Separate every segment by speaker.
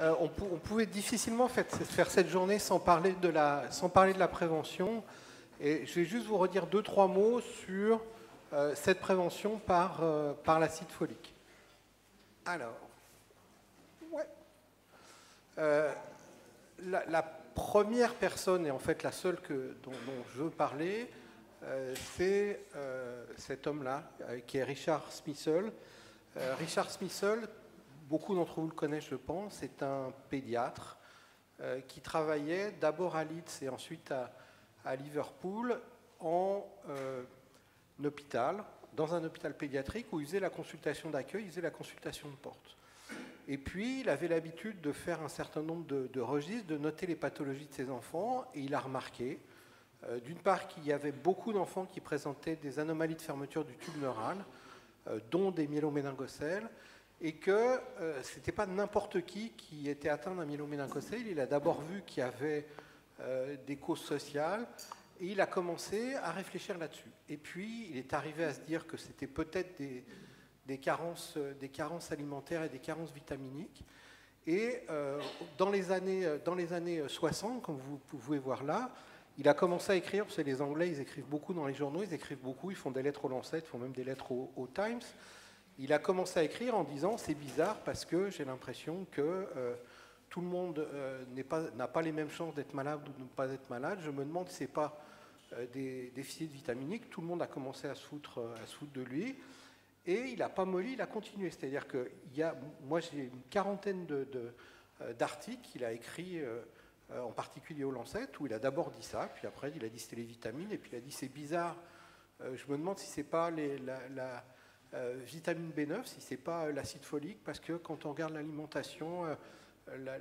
Speaker 1: On pouvait difficilement faire cette journée sans parler de la prévention. Et je vais juste vous redire 2-3 mots sur cette prévention par l'acide folique. Alors, ouais. La première personne, et en fait la seule dont je veux parler, c'est cet homme-là, qui est Richard Smithsell. Richard Smithsell, beaucoup d'entre vous le connaissent, je pense, c'est un pédiatre qui travaillait d'abord à Leeds et ensuite à Liverpool en hôpital, dans un hôpital pédiatrique où il faisait la consultation d'accueil, il faisait la consultation de porte. Et puis, il avait l'habitude de faire un certain nombre de registres, de noter les pathologies de ses enfants, et il a remarqué, d'une part, qu'il y avait beaucoup d'enfants qui présentaient des anomalies de fermeture du tube neural, dont des myéloméningocèles, et que ce n'était pas n'importe qui était atteint d'un myéloméningocèle. Il a d'abord vu qu'il y avait des causes sociales, et il a commencé à réfléchir là-dessus. Et puis, il est arrivé à se dire que c'était peut-être des carences alimentaires et des carences vitaminiques. Et dans les années 60, comme vous pouvez voir là, il a commencé à écrire, parce que les Anglais, ils écrivent beaucoup dans les journaux, ils écrivent beaucoup, ils font des lettres au Lancet, ils font même des lettres au Times. Il a commencé à écrire en disant « c'est bizarre parce que j'ai l'impression que tout le monde n'a pas les mêmes chances d'être malade ou de ne pas être malade. Je me demande si ce n'est pas des déficits vitaminiques. » Tout le monde a commencé à se foutre de lui. Et il n'a pas molli, il a continué. C'est-à-dire que moi, j'ai une quarantaine d'articles qu'il a écrits, en particulier au Lancet, où il a d'abord dit ça, puis après il a dit c'était les vitamines, et puis il a dit c'est bizarre, je me demande si c'est pas la vitamine B9, si c'est pas l'acide folique, parce que quand on regarde l'alimentation,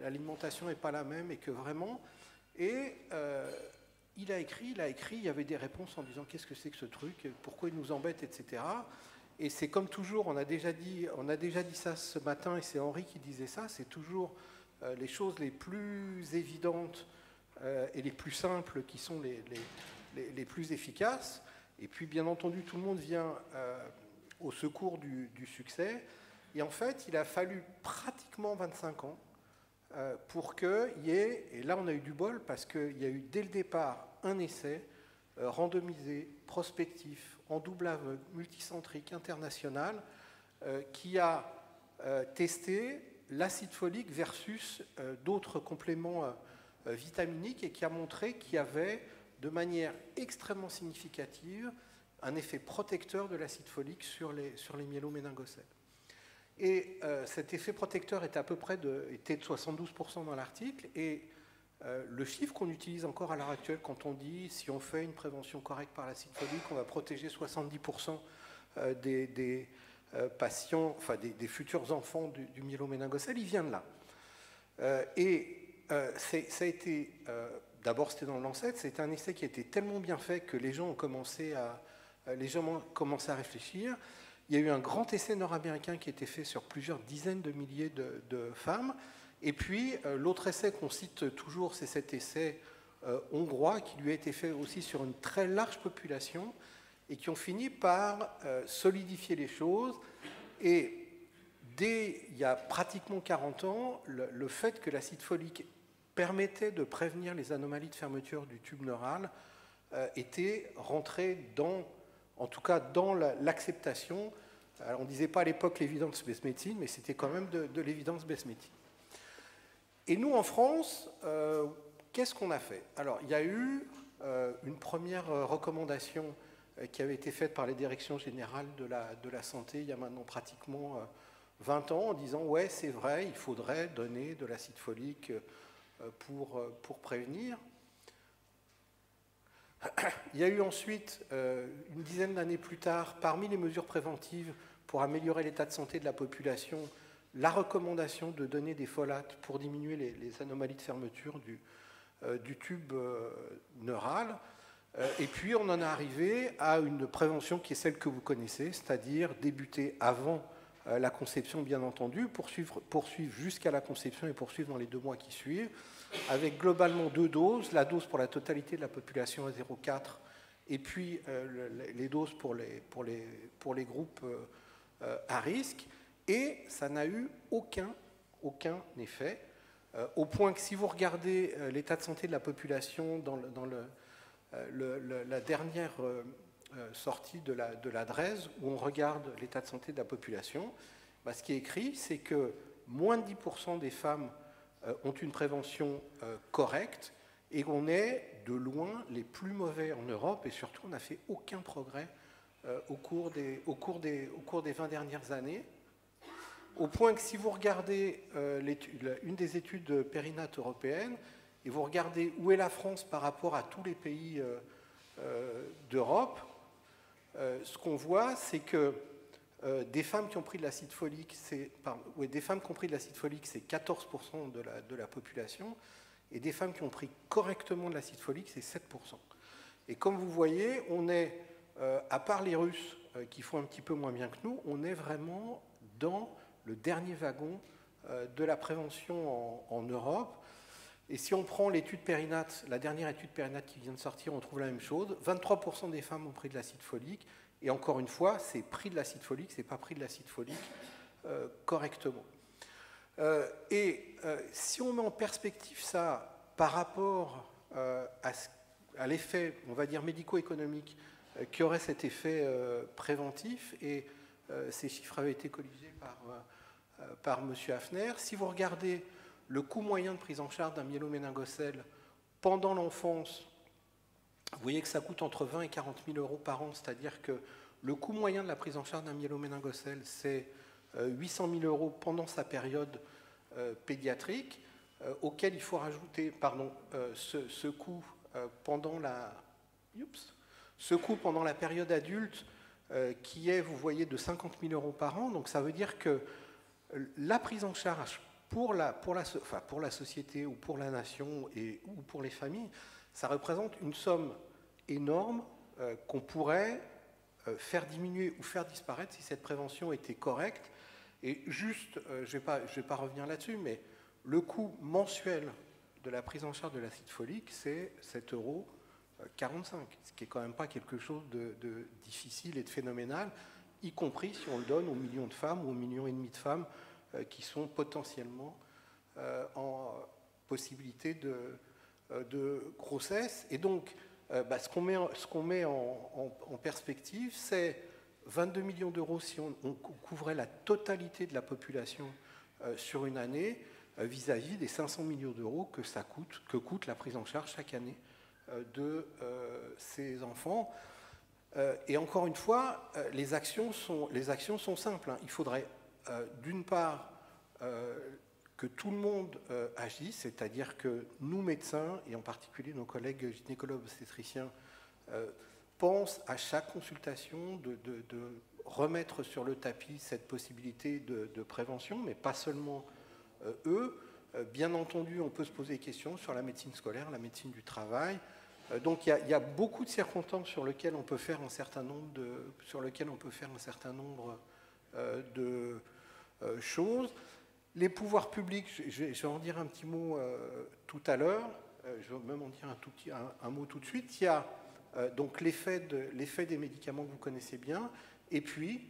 Speaker 1: l'alimentation n'est pas la même, et que vraiment... Et il a écrit, il y avait des réponses en disant qu'est-ce que c'est que ce truc, pourquoi il nous embête, etc. Et c'est comme toujours, on a déjà dit ça ce matin, et c'est Henri qui disait ça, c'est toujours les choses les plus évidentes et les plus simples qui sont les plus efficaces. Et puis, bien entendu, tout le monde vient au secours du succès. Et en fait, il a fallu pratiquement 25 ans pour qu'il y ait, et là on a eu du bol, parce qu'il y a eu dès le départ un essai randomisé, prospectif, en double aveugle, multicentrique, international, qui a testé l'acide folique versus d'autres compléments vitaminiques et qui a montré qu'il y avait de manière extrêmement significative un effet protecteur de l'acide folique sur les myéloméningocèles. Et cet effet protecteur était de 72% dans l'article, et le chiffre qu'on utilise encore à l'heure actuelle quand on dit si on fait une prévention correcte par l'acide folique, on va protéger 70% des patients, enfin des futurs enfants du myéloméningocèle, il vient de là. Ça a été, d'abord c'était dans le Lancet, c'était un essai qui a été tellement bien fait que les gens ont commencé à réfléchir. Il y a eu un grand essai nord-américain qui a été fait sur plusieurs dizaines de milliers de femmes. Et puis, l'autre essai qu'on cite toujours, c'est cet essai hongrois qui lui a été fait aussi sur une très large population et qui ont fini par solidifier les choses. Et dès il y a pratiquement 40 ans, le fait que l'acide folique permettait de prévenir les anomalies de fermeture du tube neural était rentré en tout cas dans l'acceptation. On ne disait pas à l'époque l'évidence-based medicine, mais c'était quand même de l'évidence-based medicine. Et nous, en France, qu'est-ce qu'on a fait? Alors, il y a eu une première recommandation qui avait été faite par les directions générales de la santé il y a maintenant pratiquement 20 ans, en disant « ouais, c'est vrai, il faudrait donner de l'acide folique pour prévenir ». Il y a eu ensuite, une dizaine d'années plus tard, parmi les mesures préventives pour améliorer l'état de santé de la population, la recommandation de donner des folates pour diminuer les anomalies de fermeture du tube neural. Et puis on en est arrivé à une prévention qui est celle que vous connaissez, c'est-à-dire débuter avant la conception, bien entendu, poursuivre jusqu'à la conception et poursuivre dans les 2 mois qui suivent, avec globalement 2 doses, la dose pour la totalité de la population à 0,4 et puis les doses pour les groupes à risque. Et ça n'a eu aucun effet. au point que si vous regardez l'état de santé de la population dans la dernière sortie de la DREES, où on regarde l'état de santé de la population, bah, ce qui est écrit, c'est que moins de 10% des femmes ont une prévention correcte, et qu'on est de loin les plus mauvais en Europe, et surtout on n'a fait aucun progrès au cours des 20 dernières années, au point que si vous regardez une des études Périnat européennes, et vous regardez où est la France par rapport à tous les pays d'Europe, ce qu'on voit, c'est que des femmes qui ont pris de l'acide folique, c'est 14% de la population, et des femmes qui ont pris correctement de l'acide folique, c'est 7%. Et comme vous voyez, on est, à part les Russes qui font un petit peu moins bien que nous, on est vraiment dans le dernier wagon de la prévention en Europe. Et si on prend l'étude Périnat, la dernière étude Périnat qui vient de sortir, on trouve la même chose. 23% des femmes ont pris de l'acide folique. Et encore une fois, c'est pris de l'acide folique, c'est pas pris de l'acide folique correctement. Si on met en perspective ça par rapport à l'effet, on va dire, médico-économique qui aurait cet effet préventif, et ces chiffres avaient été colligés par M. Hafner, si vous regardez le coût moyen de prise en charge d'un myéloméningocèle pendant l'enfance, vous voyez que ça coûte entre 20 et 40 000 euros par an, c'est-à-dire que le coût moyen de la prise en charge d'un myéloméningocèle, c'est 800 000 euros pendant sa période pédiatrique, auquel il faut rajouter ce coût pendant la période adulte, qui est, vous voyez, de 50 000 euros par an. Donc ça veut dire que la prise en charge pour la société ou pour la nation ou pour les familles, ça représente une somme énorme qu'on pourrait faire diminuer ou faire disparaître si cette prévention était correcte. Et juste, je vais pas revenir là-dessus, mais le coût mensuel de la prise en charge de l'acide folique, c'est 7,45 €, ce qui est quand même pas quelque chose de difficile et de phénoménal, y compris si on le donne aux millions de femmes ou aux millions et demi de femmes qui sont potentiellement en possibilité de grossesse. Et donc, ce qu'on met en perspective, c'est 22 millions d'euros si on couvrait la totalité de la population sur une année, vis-à-vis des 500 millions d'euros que coûte la prise en charge chaque année de ces enfants. Et encore une fois, les actions sont simples. Il faudrait, d'une part, que tout le monde agisse, c'est-à-dire que nous, médecins, et en particulier nos collègues gynécologues obstétriciens, pensent à chaque consultation de remettre sur le tapis cette possibilité de prévention, mais pas seulement eux. Bien entendu, on peut se poser des questions sur la médecine scolaire, la médecine du travail. Donc il y a beaucoup de circonstances sur lesquelles on peut faire un certain nombre de choses. Les pouvoirs publics, je vais en dire un petit mot tout à l'heure, je vais même en dire un mot tout de suite. Il y a donc l'effet des médicaments que vous connaissez bien, et puis,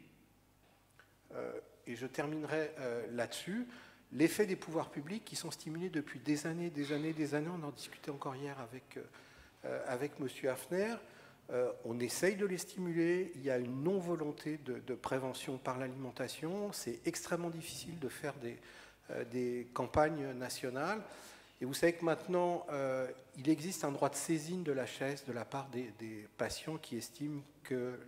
Speaker 1: et je terminerai là-dessus, l'effet des pouvoirs publics qui sont stimulés depuis des années, on en discutait encore hier avec M. Hafner. On essaye de les stimuler, il y a une non-volonté de prévention par l'alimentation, c'est extrêmement difficile de faire des campagnes nationales. Et vous savez que maintenant, il existe un droit de saisine de l'HAS de la part des patients qui estiment que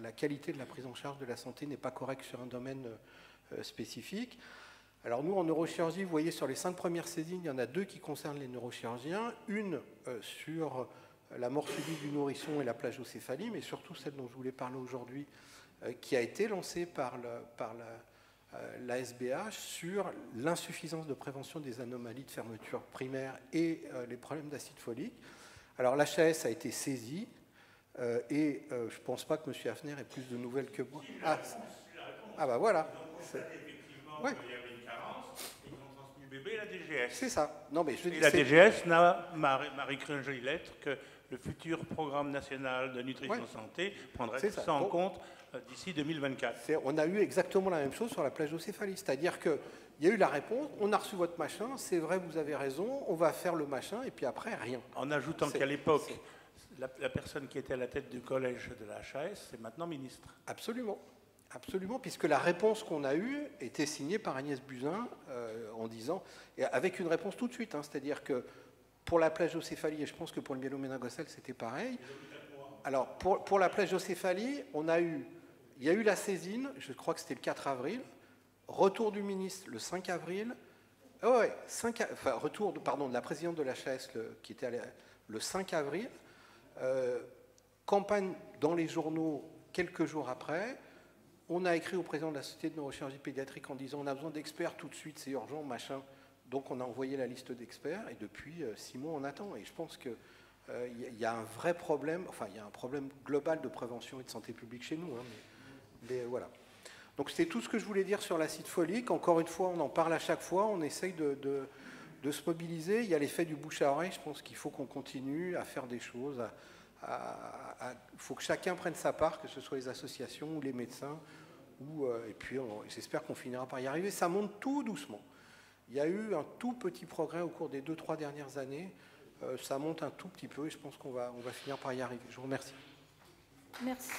Speaker 1: la qualité de la prise en charge de la santé n'est pas correcte sur un domaine spécifique. Alors nous, en neurochirurgie, vous voyez, sur les 5 premières saisines, il y en a 2 qui concernent les neurochirurgiens, une sur la mort subite du nourrisson et la plagiocéphalie, mais surtout celle dont je voulais parler aujourd'hui, qui a été lancée par la SBH sur l'insuffisance de prévention des anomalies de fermeture primaire et les problèmes d'acide folique. Alors l'HAS a été saisie et je ne pense pas que M. Hafner ait plus de nouvelles que moi. Ah bah voilà. Ouais.
Speaker 2: Il y avait une carence, ils ont transmis le bébé à la DGS.
Speaker 1: C'est ça. Non, mais
Speaker 2: et la DGS m'a écrit une jolie lettre que le futur programme national de nutrition santé prendrait ça en compte d'ici 2024.
Speaker 1: On a eu exactement la même chose sur la plagiocéphalie, c'est-à-dire que Il y a eu la réponse, on a reçu votre machin, c'est vrai, vous avez raison, on va faire le machin, et puis après, rien.
Speaker 2: En ajoutant qu'à l'époque, la personne qui était à la tête du collège de la HAS, c'est maintenant ministre.
Speaker 1: Absolument. Absolument, puisque la réponse qu'on a eue était signée par Agnès Buzyn en disant, et avec une réponse tout de suite, hein, c'est-à-dire que pour la plagiocéphalie, et je pense que pour le myéloméningocèle c'était pareil. Alors pour la plagiocéphalie, il y a eu la saisine, je crois que c'était le 4 avril, retour du ministre le 5 avril, retour de la présidente de l'HAS qui était le 5 avril, campagne dans les journaux quelques jours après. On a écrit au président de la Société de neurochirurgie pédiatrique en disant on a besoin d'experts tout de suite, c'est urgent, machin. Donc on a envoyé la liste d'experts et depuis 6 mois on attend. Et je pense qu'il y a un vrai problème, enfin il y a un problème global de prévention et de santé publique chez nous. Hein, mais voilà. Donc c'était tout ce que je voulais dire sur l'acide folique. Encore une fois, on en parle à chaque fois, on essaye de se mobiliser. Il y a l'effet du bouche à oreille, je pense qu'il faut qu'on continue à faire des choses. Il faut que chacun prenne sa part, que ce soit les associations ou les médecins, et puis j'espère qu'on finira par y arriver. Ça monte tout doucement. Il y a eu un tout petit progrès au cours des 2-3 dernières années. Ça monte un tout petit peu et je pense qu'on va finir par y arriver. Je vous remercie.
Speaker 3: Merci.